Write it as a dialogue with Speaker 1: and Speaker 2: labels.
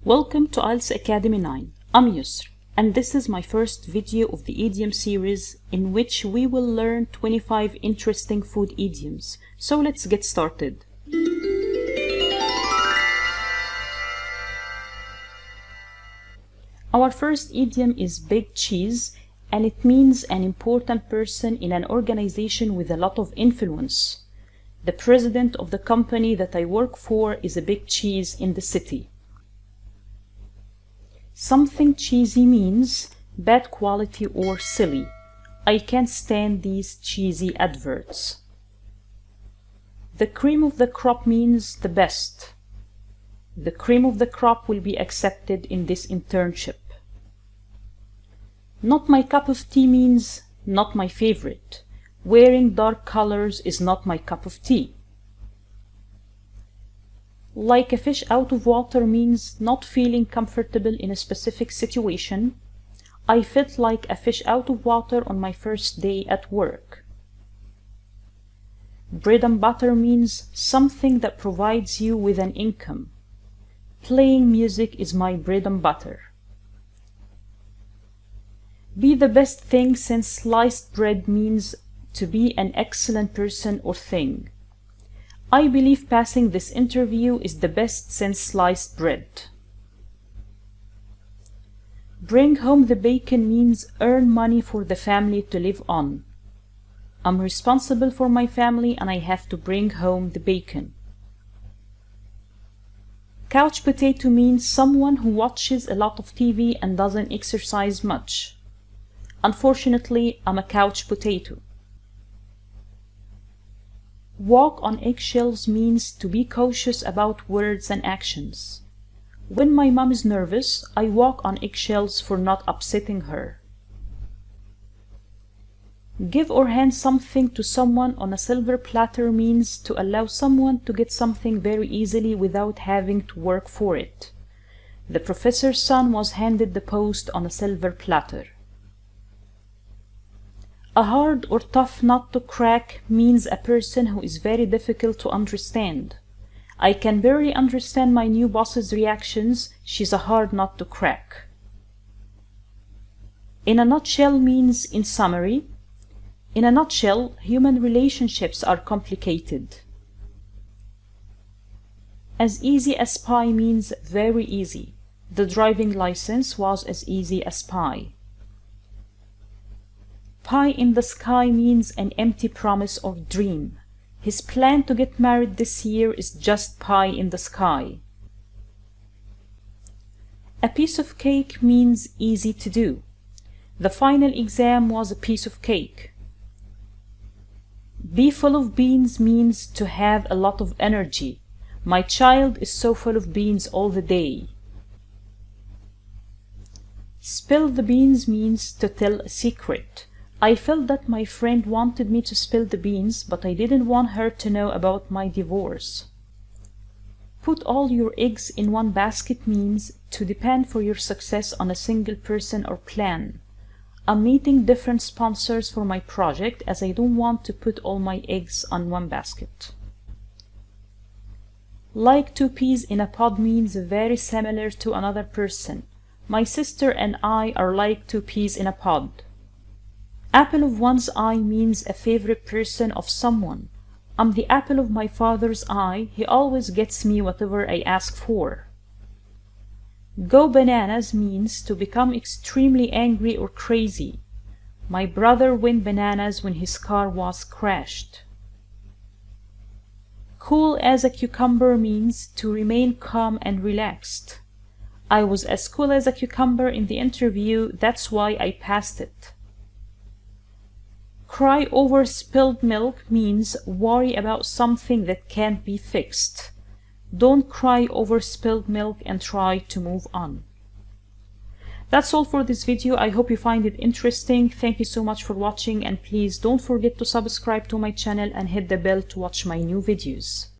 Speaker 1: Welcome to IELTS Academy 9. I'm Yusr, and this is my first video of the idiom series in which we will learn 25 interesting food idioms. So let's get started. Our first idiom is big cheese, and it means an important person in an organization with a lot of influence. The president of the company that I work for is a big cheese in the city. Something cheesy means bad quality or silly. I can't stand these cheesy adverts. The cream of the crop means the best. The cream of the crop will be accepted in this internship. Not my cup of tea means not my favorite. Wearing dark colors is not my cup of tea. Like a fish out of water means not feeling comfortable in a specific situation. I felt like a fish out of water on my first day at work. Bread and butter means something that provides you with an income. Playing music is my bread and butter. Be the best thing since sliced bread means to be an excellent person or thing. I believe passing this interview is the best since sliced bread. Bring home the bacon means earn money for the family to live on. I'm responsible for my family and I have to bring home the bacon. Couch potato means someone who watches a lot of TV and doesn't exercise much. Unfortunately, I'm a couch potato. Walk on eggshells means to be cautious about words and actions. When my mom is nervous, I walk on eggshells for not upsetting her. Give or hand something to someone on a silver platter means to allow someone to get something very easily without having to work for it. The professor's son was handed the post on a silver platter. A hard or tough nut to crack means a person who is very difficult to understand. I can barely understand my new boss's reactions. She's a hard nut to crack. In a nutshell means in summary. In a nutshell, human relationships are complicated. As easy as pie means very easy. The driving license was as easy as pie. Pie in the sky means an empty promise or dream. His plan to get married this year is just pie in the sky. A piece of cake means easy to do. The final exam was a piece of cake. Be full of beans means to have a lot of energy. My child is so full of beans all the day. Spill the beans means to tell a secret. I felt that my friend wanted me to spill the beans, but I didn't want her to know about my divorce. Put all your eggs in one basket means to depend for your success on a single person or plan. I'm meeting different sponsors for my project as I don't want to put all my eggs on one basket. Like two peas in a pod means very similar to another person. My sister and I are like two peas in a pod. Apple of one's eye means a favorite person of someone. I'm the apple of my father's eye. He always gets me whatever I ask for. Go bananas means to become extremely angry or crazy. My brother went bananas when his car was crashed. Cool as a cucumber means to remain calm and relaxed. I was as cool as a cucumber in the interview, that's why I passed it. Cry over spilled milk means worry about something that can't be fixed. Don't cry over spilled milk and try to move on. That's all for this video. I hope you find it interesting. Thank you so much for watching, and please don't forget to subscribe to my channel and hit the bell to watch my new videos.